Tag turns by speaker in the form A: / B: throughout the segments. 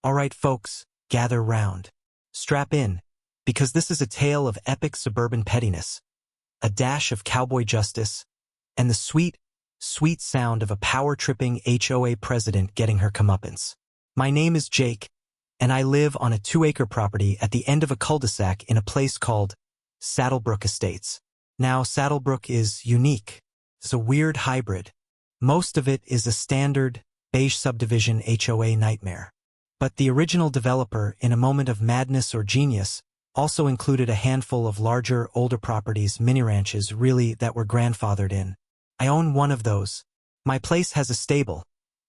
A: All right, folks, gather round. Strap in, because this is a tale of epic suburban pettiness, a dash of cowboy justice, and the sweet, sweet sound of a power-tripping HOA president getting her comeuppance. My name is Jake, and I live on a 2-acre property at the end of a cul-de-sac in a place called Saddlebrook Estates. Now, Saddlebrook is unique. It's a weird hybrid. Most of it is a standard, beige subdivision HOA nightmare. But the original developer, in a moment of madness or genius, also included a handful of larger, older properties, mini-ranches, really, that were grandfathered in. I own one of those. My place has a stable,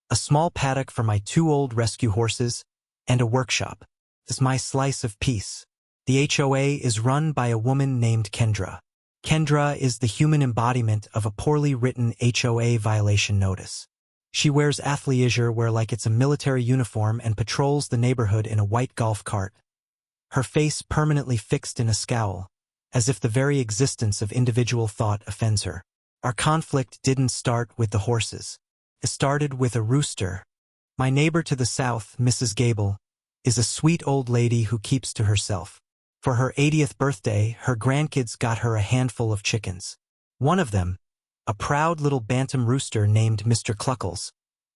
A: a small paddock for my 2 old rescue horses, and a workshop. This is my slice of peace. The HOA is run by a woman named Kendra. Kendra is the human embodiment of a poorly written HOA violation notice. She wears athleisure wear like it's a military uniform and patrols the neighborhood in a white golf cart. Her face permanently fixed in a scowl, as if the very existence of individual thought offends her. Our conflict didn't start with the horses. It started with a rooster. My neighbor to the south, Mrs. Gable, is a sweet old lady who keeps to herself. For her 80th birthday, her grandkids got her a handful of chickens. One of them, a proud little bantam rooster named Mr. Cluckles,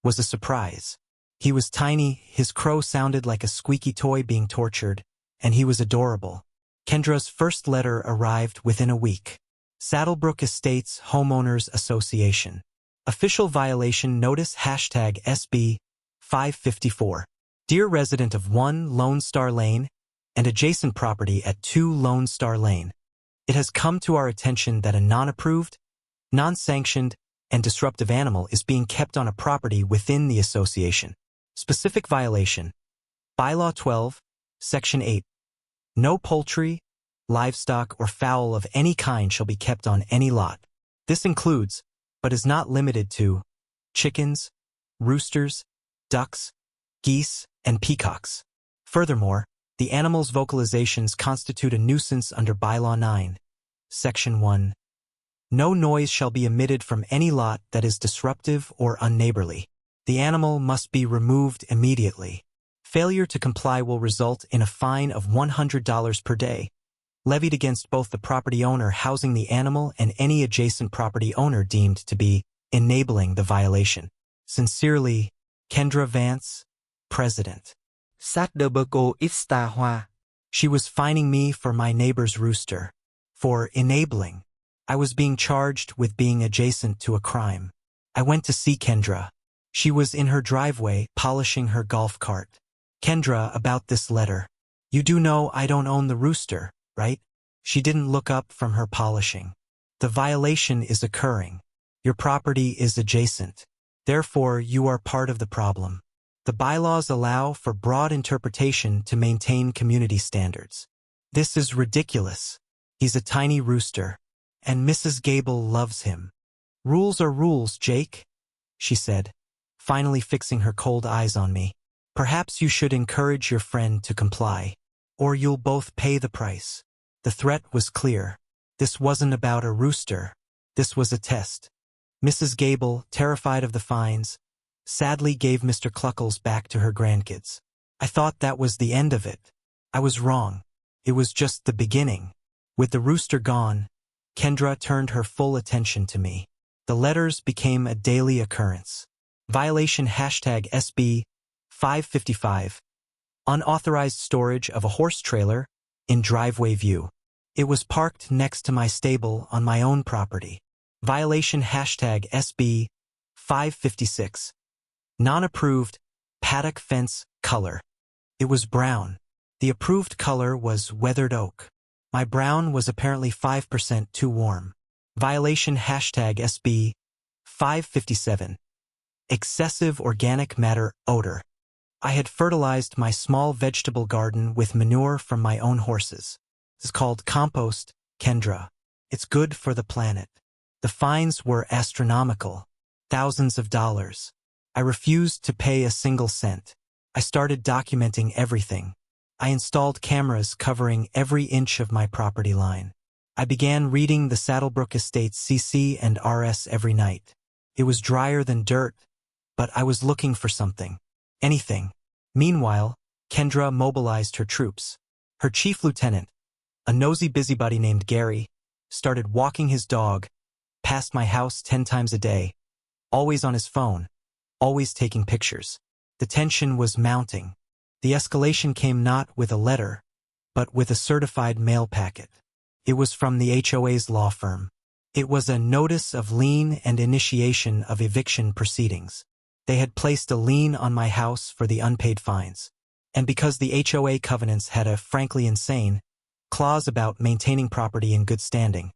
A: was a surprise. He was tiny, his crow sounded like a squeaky toy being tortured, and he was adorable. Kendra's first letter arrived within a week. Saddlebrook Estates Homeowners Association. Official violation notice #SB 554. Dear resident of 1 Lone Star Lane and adjacent property at 2 Lone Star Lane, it has come to our attention that a non-approved, non-sanctioned, and disruptive animal is being kept on a property within the association. Specific violation. Bylaw 12, Section 8. No poultry, livestock, or fowl of any kind shall be kept on any lot. This includes, but is not limited to, chickens, roosters, ducks, geese, and peacocks. Furthermore, the animal's vocalizations constitute a nuisance under Bylaw 9, Section 1. No noise shall be emitted from any lot that is disruptive or unneighborly. The animal must be removed immediately. Failure to comply will result in a fine of $100 per day, levied against both the property owner housing the animal and any adjacent property owner deemed to be enabling the violation. Sincerely, Kendra Vance, President.
B: Saddlebrook Estates.
A: She was fining me for my neighbor's rooster. For enabling. I was being charged with being adjacent to a crime. I went to see Kendra. She was in her driveway polishing her golf cart. Kendra, about this letter. You do know I don't own the rooster, right? She didn't look up from her polishing. The violation is occurring. Your property is adjacent. Therefore, you are part of the problem. The bylaws allow for broad interpretation to maintain community standards. This is ridiculous. He's a tiny rooster, and Mrs. Gable loves him. Rules are rules, Jake, she said, finally fixing her cold eyes on me. Perhaps you should encourage your friend to comply, or you'll both pay the price. The threat was clear. This wasn't about a rooster. This was a test. Mrs. Gable, terrified of the fines, sadly gave Mr. Cluckles back to her grandkids. I thought that was the end of it. I was wrong. It was just the beginning. With the rooster gone, Kendra turned her full attention to me. The letters became a daily occurrence. Violation #SB 555. Unauthorized storage of a horse trailer in driveway view. It was parked next to my stable on my own property. Violation #SB 556. Non-approved paddock fence color. It was brown. The approved color was weathered oak. My brown was apparently 5% too warm. Violation #SB 557. Excessive organic matter odor. I had fertilized my small vegetable garden with manure from my own horses. It's called compost, Kendra. It's good for the planet. The fines were astronomical. Thousands of dollars. I refused to pay a single cent. I started documenting everything. I installed cameras covering every inch of my property line. I began reading the Saddlebrook Estates CC and RS every night. It was drier than dirt, but I was looking for something. Anything. Meanwhile, Kendra mobilized her troops. Her chief lieutenant, a nosy busybody named Gary, started walking his dog past my house 10 times a day, always on his phone, always taking pictures. The tension was mounting. The escalation came not with a letter, but with a certified mail packet. It was from the HOA's law firm. It was a notice of lien and initiation of eviction proceedings. They had placed a lien on my house for the unpaid fines. And because the HOA covenants had a frankly insane clause about maintaining property in good standing,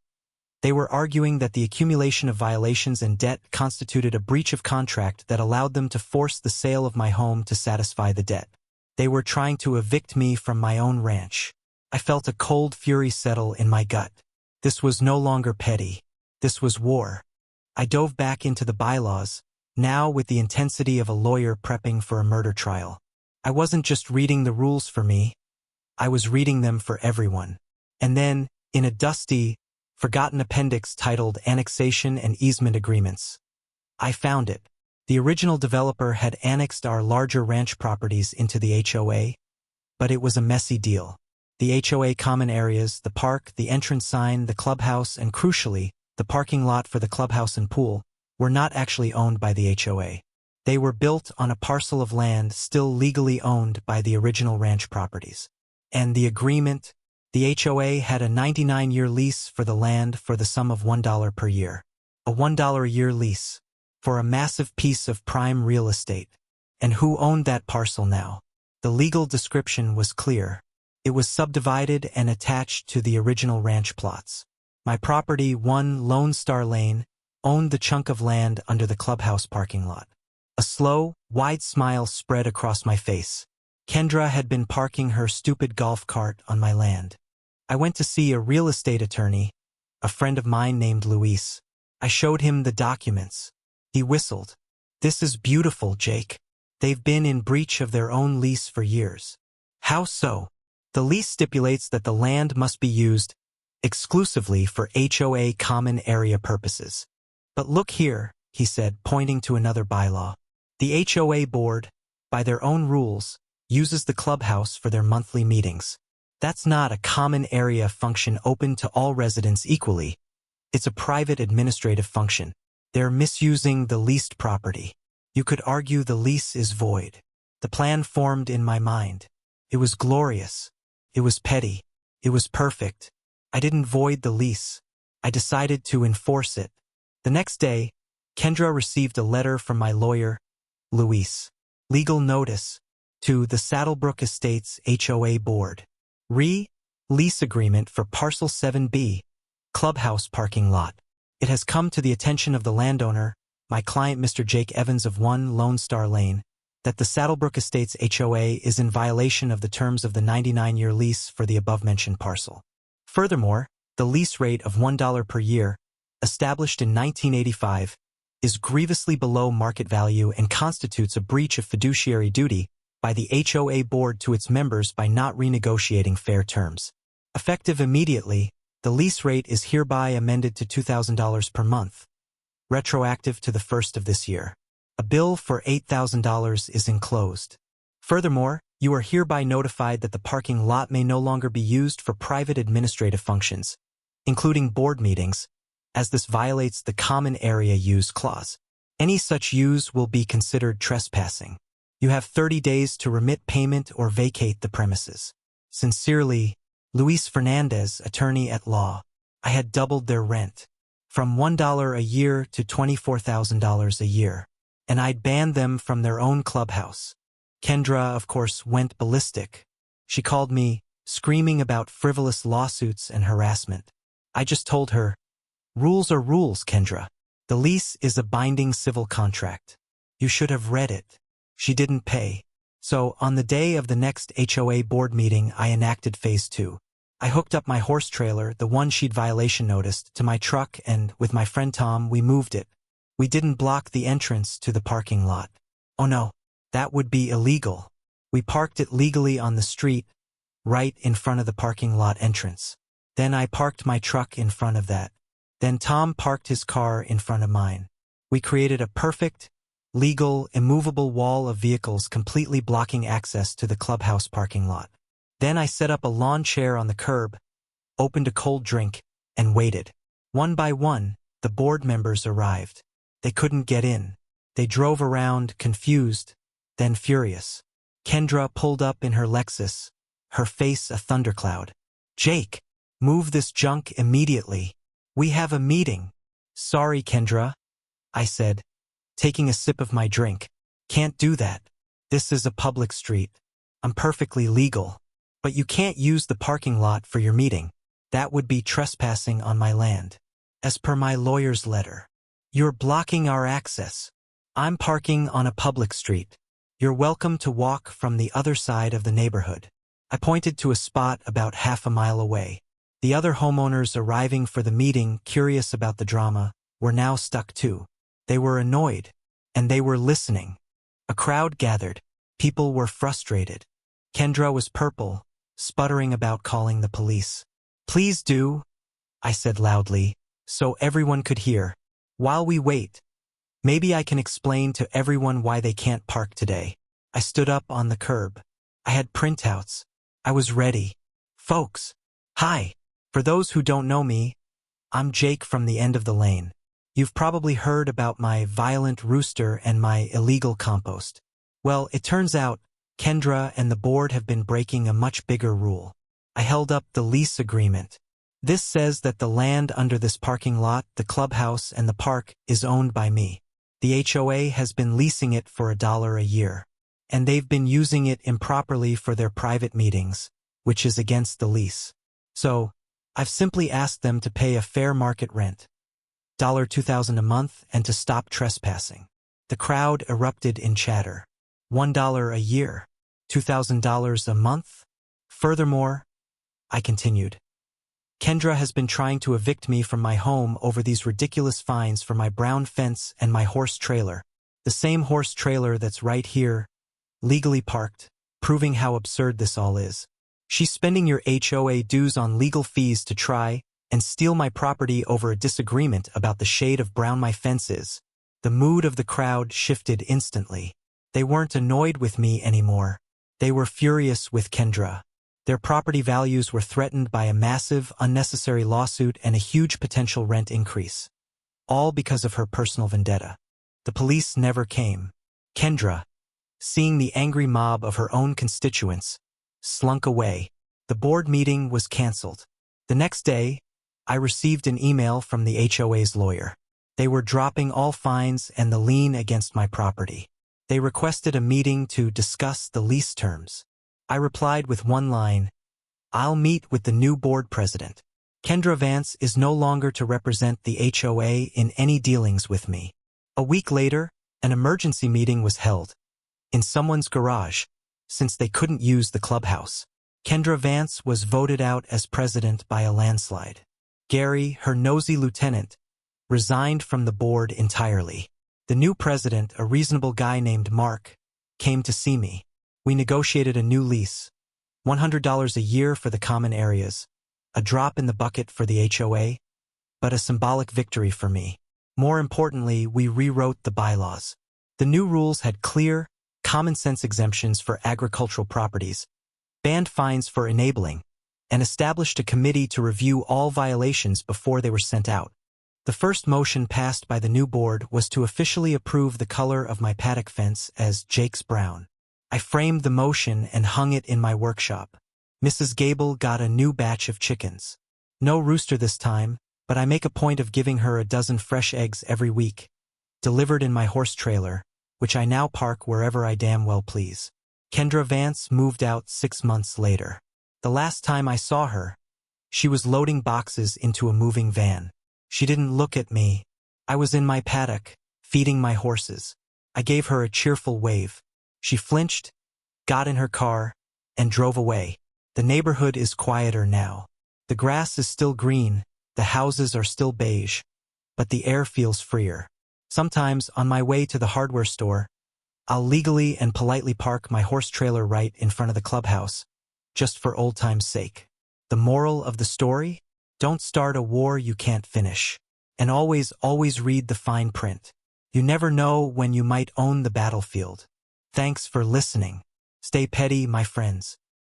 A: they were arguing that the accumulation of violations and debt constituted a breach of contract that allowed them to force the sale of my home to satisfy the debt. They were trying to evict me from my own ranch. I felt a cold fury settle in my gut. This was no longer petty. This was war. I dove back into the bylaws, now with the intensity of a lawyer prepping for a murder trial. I wasn't just reading the rules for me. I was reading them for everyone. And then, in a dusty, forgotten appendix titled Annexation and Easement Agreements, I found it. The original developer had annexed our larger ranch properties into the HOA, but it was a messy deal. The HOA common areas, the park, the entrance sign, the clubhouse, and crucially, the parking lot for the clubhouse and pool, were not actually owned by the HOA. They were built on a parcel of land still legally owned by the original ranch properties. And the agreement, the HOA had a 99-year lease for the land for the sum of $1 per year. A $1 a year lease for a massive piece of prime real estate. And who owned that parcel now? The legal description was clear. It was subdivided and attached to the original ranch plots. My property, 1 Lone Star Lane, owned the chunk of land under the clubhouse parking lot. A slow, wide smile spread across my face. Kendra had been parking her stupid golf cart on my land. I went to see a real estate attorney, a friend of mine named Luis. I showed him the documents. He whistled. "This is beautiful, Jake. They've been in breach of their own lease for years." "How so?" "The lease stipulates that the land must be used exclusively for HOA common area purposes. But look here," he said, pointing to another bylaw. "The HOA board, by their own rules, uses the clubhouse for their monthly meetings. That's not a common area function open to all residents equally. It's a private administrative function. They're misusing the leased property. You could argue the lease is void." The plan formed in my mind. It was glorious. It was petty. It was perfect. I didn't void the lease. I decided to enforce it. The next day, Kendra received a letter from my lawyer, Luis. Legal notice to the Saddlebrook Estates HOA Board. Lease agreement for Parcel 7B, Clubhouse Parking Lot. It has come to the attention of the landowner, my client Mr. Jake Evans of 1 Lone Star Lane, that the Saddlebrook Estates HOA is in violation of the terms of the 99-year lease for the above-mentioned parcel. Furthermore, the lease rate of $1 per year, established in 1985, is grievously below market value and constitutes a breach of fiduciary duty by the HOA board to its members by not renegotiating fair terms. Effective immediately, the lease rate is hereby amended to $2,000 per month, retroactive to the 1st of this year. A bill for $8,000 is enclosed. Furthermore, you are hereby notified that the parking lot may no longer be used for private administrative functions, including board meetings, as this violates the Common Area Use Clause. Any such use will be considered trespassing. You have 30 days to remit payment or vacate the premises. Sincerely, Luis Fernandez, attorney at law. I had doubled their rent, from $1 a year to $24,000 a year, and I'd banned them from their own clubhouse. Kendra, of course, went ballistic. She called me, screaming about frivolous lawsuits and harassment. I just told her, "Rules are rules, Kendra. The lease is a binding civil contract. You should have read it." She didn't pay. So, on the day of the next HOA board meeting, I enacted Phase 2. I hooked up my horse trailer, the one she'd violation noticed, to my truck and, with my friend Tom, we moved it. We didn't block the entrance to the parking lot. Oh no, that would be illegal. We parked it legally on the street, right in front of the parking lot entrance. Then I parked my truck in front of that. Then Tom parked his car in front of mine. We created a perfect, legal, immovable wall of vehicles completely blocking access to the clubhouse parking lot. Then I set up a lawn chair on the curb, opened a cold drink, and waited. One by one, the board members arrived. They couldn't get in. They drove around, confused, then furious. Kendra pulled up in her Lexus, her face a thundercloud. "Jake, move this junk immediately. We have a meeting." "Sorry, Kendra," I said, taking a sip of my drink. "Can't do that. This is a public street. I'm perfectly legal. But you can't use the parking lot for your meeting. That would be trespassing on my land. As per my lawyer's letter. You're blocking our access. I'm parking on a public street. You're welcome to walk from the other side of the neighborhood." I pointed to a spot about half a mile away. The other homeowners arriving for the meeting, curious about the drama, were now stuck too. They were annoyed, and they were listening. A crowd gathered. People were frustrated. Kendra was purple, sputtering about calling the police. "Please do," I said loudly, so everyone could hear. "While we wait, maybe I can explain to everyone why they can't park today." I stood up on the curb. I had printouts. I was ready. "Folks, hi. For those who don't know me, I'm Jake from the end of the lane. You've probably heard about my violent rooster and my illegal compost. Well, it turns out Kendra and the board have been breaking a much bigger rule." I held up the lease agreement. "This says that the land under this parking lot, the clubhouse, and the park is owned by me. The HOA has been leasing it for $1 a year. And they've been using it improperly for their private meetings, which is against the lease. So, I've simply asked them to pay a fair market rent, $2,000 a month, and to stop trespassing." The crowd erupted in chatter. $1 a year, $2,000 a month? Furthermore, I continued, Kendra has been trying to evict me from my home over these ridiculous fines for my brown fence and my horse trailer. The same horse trailer that's right here, legally parked, proving how absurd this all is. She's spending your HOA dues on legal fees to try and steal my property over a disagreement about the shade of brown my fence is. The mood of the crowd shifted instantly. They weren't annoyed with me anymore. They were furious with Kendra. Their property values were threatened by a massive, unnecessary lawsuit and a huge potential rent increase. All because of her personal vendetta. The police never came. Kendra, seeing the angry mob of her own constituents, slunk away. The board meeting was canceled. The next day, I received an email from the HOA's lawyer. They were dropping all fines and the lien against my property. They requested a meeting to discuss the lease terms. I replied with one line, "I'll meet with the new board president. Kendra Vance is no longer to represent the HOA in any dealings with me." A week later, an emergency meeting was held. In someone's garage, since they couldn't use the clubhouse. Kendra Vance was voted out as president by a landslide. Gary, her nosy lieutenant, resigned from the board entirely. The new president, a reasonable guy named Mark, came to see me. We negotiated a new lease, $100 a year for the common areas, a drop in the bucket for the HOA, but a symbolic victory for me. More importantly, we rewrote the bylaws. The new rules had clear, common-sense exemptions for agricultural properties, banned fines for enabling, and established a committee to review all violations before they were sent out. The first motion passed by the new board was to officially approve the color of my paddock fence as Jake's brown. I framed the motion and hung it in my workshop. Mrs. Gable got a new batch of chickens. No rooster this time, but I make a point of giving her a dozen fresh eggs every week, delivered in my horse trailer, which I now park wherever I damn well please. Kendra Vance moved out 6 months later. The last time I saw her, she was loading boxes into a moving van. She didn't look at me. I was in my paddock, feeding my horses. I gave her a cheerful wave. She flinched, got in her car, and drove away. The neighborhood is quieter now. The grass is still green, the houses are still beige, but the air feels freer. Sometimes, on my way to the hardware store, I'll legally and politely park my horse trailer right in front of the clubhouse, just for old time's sake. The moral of the story? Don't start a war you can't finish. And always read the fine print. You never know when you might own the battlefield. Thanks for listening. Stay petty, my friends.